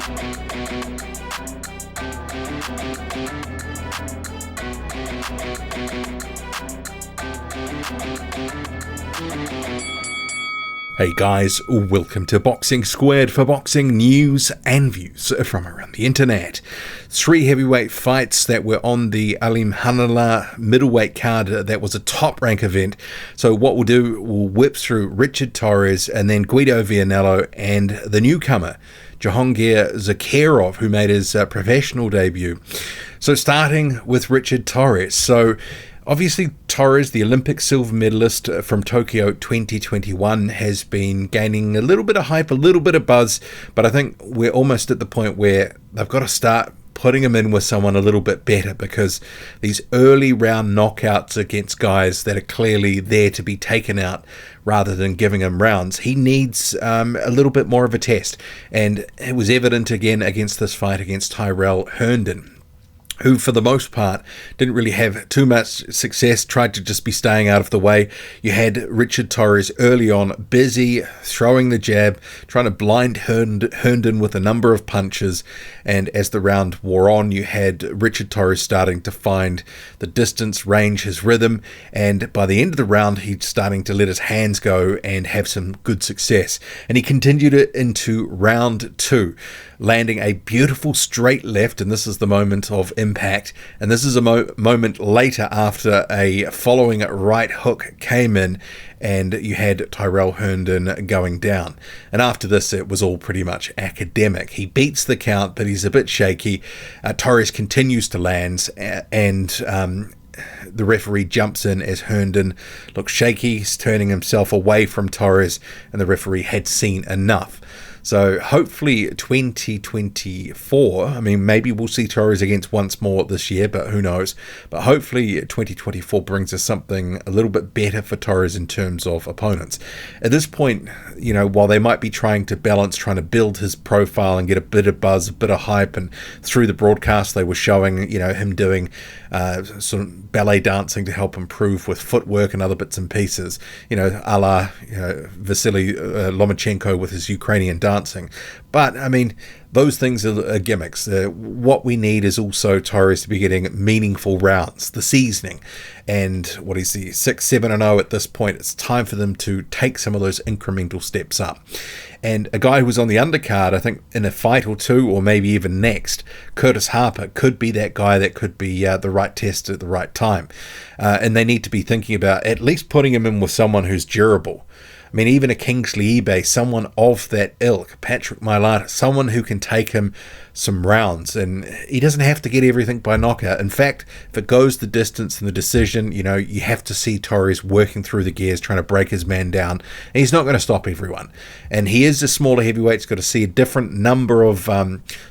Hey guys, welcome to Boxing Squared for boxing news and views from around the internet. 3 heavyweight fights that were on the Alim Hanallah middleweight card that was a top rank event. So what we'll do, we'll whip through Richard Torrez and then Guido Vianello and the newcomer, Jahongir Zakirov, who made his professional debut. So starting with Richard Torrez. So obviously, Torrez, the Olympic silver medalist from Tokyo 2021, has been gaining a little bit of hype, a little bit of buzz, but I think we're almost at the point where they've got to start putting him in with someone a little bit better, because these early round knockouts against guys that are clearly there to be taken out rather than giving him rounds, he needs a little bit more of a test. And it was evident again against this fight against Tyrell Herndon, who for the most part didn't really have too much success, tried to just be staying out of the way. You had Richard Torrez early on busy throwing the jab, trying to blind Herndon with a number of punches, and as the round wore on, you had Richard Torrez starting to find the distance, range, his rhythm, and by the end of the round, he's starting to let his hands go and have some good success. And he continued it into round 2, landing a beautiful straight left, and this is the moment of impact, and this is a moment later after a following right hook came in and you had Tyrell Herndon going down. And after this, it was all pretty much academic. He beats the count, but he's a bit shaky. Torrez continues to land, and the referee jumps in as Herndon looks shaky. He's turning himself away from Torrez, and the referee had seen enough. So hopefully 2024, I mean, maybe we'll see Torrez against once more this year, but who knows. But hopefully 2024 brings us something a little bit better for Torrez in terms of opponents. At this point, you know, while they might be trying to balance, trying to build his profile and get a bit of buzz, a bit of hype, and through the broadcast they were showing, you know, him doing sort of ballet dancing to help improve with footwork and other bits and pieces, you know, a la Vasily Lomachenko with his Ukrainian dancing. But I mean, those things are gimmicks. What we need is also Torrez to be getting meaningful rounds, the seasoning. And what is he, 6-7-0 at this point? It's time for them to take some of those incremental steps up. And a guy who was on the undercard, I think in a fight or two, or maybe even next, Curtis Harper could be that guy that could be the right test at the right time. And they need to be thinking about at least putting him in with someone who's durable. I mean, even a Kingsley eBay, someone of that ilk, Patrick Mailata, someone who can take him some rounds, and he doesn't have to get everything by knockout. In fact, if it goes the distance in the decision, you know, you have to see Torrez working through the gears, trying to break his man down, and he's not going to stop everyone. And he is a smaller heavyweight. He's got to see a different number of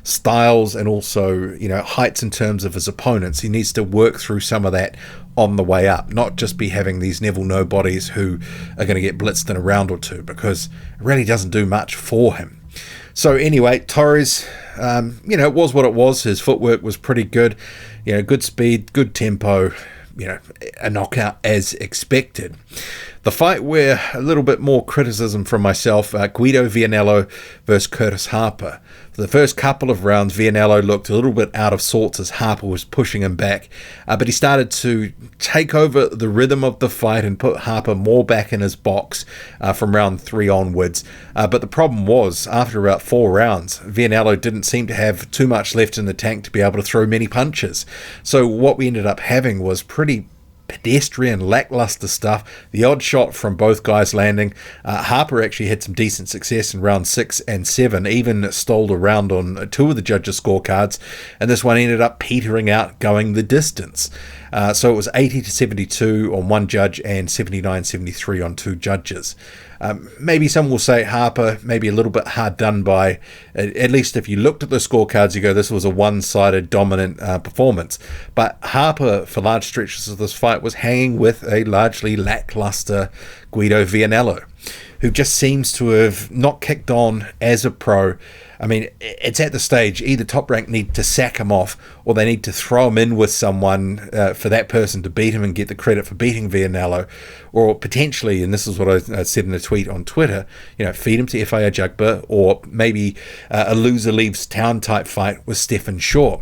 styles and also, you know, heights in terms of his opponents. He needs to work through some of that on the way up, not just be having these Neville nobodies who are going to get blitzed in a round or two, because it really doesn't do much for him. So anyway, Torrez, you know, it was what it was. His footwork was pretty good, you know, good speed, good tempo, you know, a knockout as expected. The fight where a little bit more criticism from myself, Guido Vianello versus Curtis Harper. For the first couple of rounds, Vianello looked a little bit out of sorts as Harper was pushing him back, but he started to take over the rhythm of the fight and put Harper more back in his box from round 3 onwards. But the problem was, after about 4 rounds, Vianello didn't seem to have too much left in the tank to be able to throw many punches. So what we ended up having was pretty pedestrian, lackluster stuff. The odd shot from both guys landing. Harper actually had some decent success in round 6 and 7, even stole a round on 2 of the judges' scorecards, and this one ended up petering out, going the distance. So it was 80-72 on one judge and 79-73 on 2 judges. Maybe some will say Harper maybe a little bit hard done by. At least if you looked at the scorecards, you go, this was a one-sided dominant performance. But Harper, for large stretches of this fight, was hanging with a largely lackluster Guido Vianello, who just seems to have not kicked on as a pro. I mean, it's at the stage either Top Rank need to sack him off, or they need to throw him in with someone for that person to beat him and get the credit for beating Vianello, or potentially, and this is what I said in a tweet on Twitter, feed him to FIA Jugba, or maybe a loser leaves town type fight with Stephen Shaw.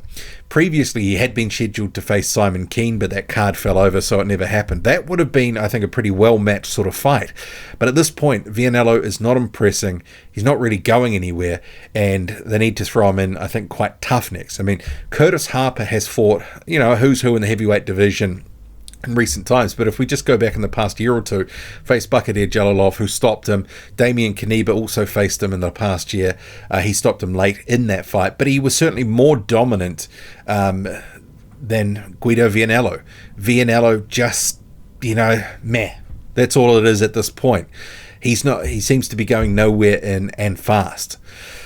Previously, he had been scheduled to face Simon Keane, but that card fell over, so it never happened. That would have been, I think, a pretty well-matched sort of fight. But at this point, Vianello is not impressing. He's not really going anywhere, and they need to throw him in, I think, quite tough next. I mean, Curtis Harper has fought, a who's who in the heavyweight division in recent times, but if we just go back in the past year or two, faced Bakhtir Jalolov, who stopped him. Damian Kaneba also faced him in the past year. He stopped him late in that fight, but he was certainly more dominant than Guido Vianello. Vianello just, meh. That's all it is at this point. He seems to be going nowhere and fast.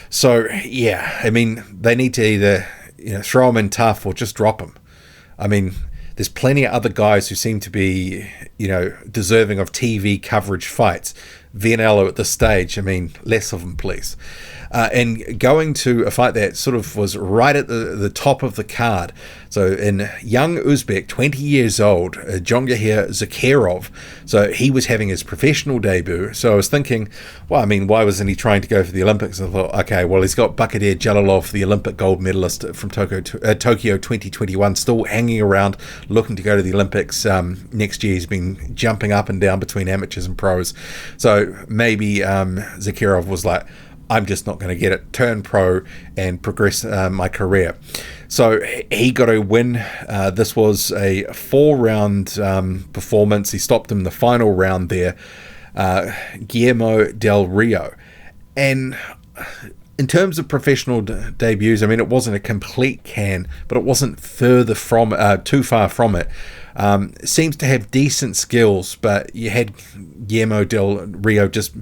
So, yeah, I mean, they need to either throw him in tough or just drop him. I mean, there's plenty of other guys who seem to be, deserving of TV coverage fights. Vianello at this stage, I mean, less of them, please. And going to a fight that sort of was right at the top of the card. So in young Uzbek, 20 years old, Jahongir Zakirov. So he was having his professional debut. So I was thinking, well, I mean, why wasn't he trying to go for the Olympics? I thought, okay, well, he's got Bakhtir Jalolov, the Olympic gold medalist from Tokyo 2021, still hanging around, looking to go to the Olympics next year. He's been jumping up and down between amateurs and pros. So maybe Zakirov was like, I'm just not going to get it, turn pro and progress my career. So he got a win. This was a 4-round performance. He stopped him in the final round there, Guillermo Del Rio. And in terms of professional debuts, I mean, it wasn't a complete can, but it wasn't too far from it. Seems to have decent skills, but you had Guillermo Del Rio just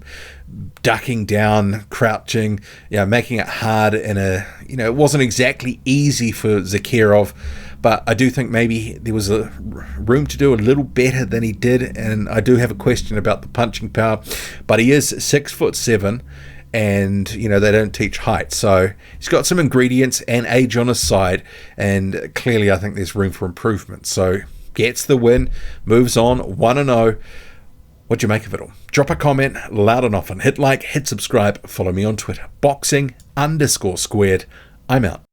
ducking down, crouching, making it hard it wasn't exactly easy for Zakirov, but I do think maybe there was a room to do a little better than he did, and I do have a question about the punching power, but he is 6'7", and they don't teach height, so he's got some ingredients and age on his side, and clearly I think there's room for improvement. So gets the win, moves on, 1-0. What do you make of it all? Drop a comment loud and often. Hit like, hit subscribe, follow me on Twitter. Boxing_squared. I'm out.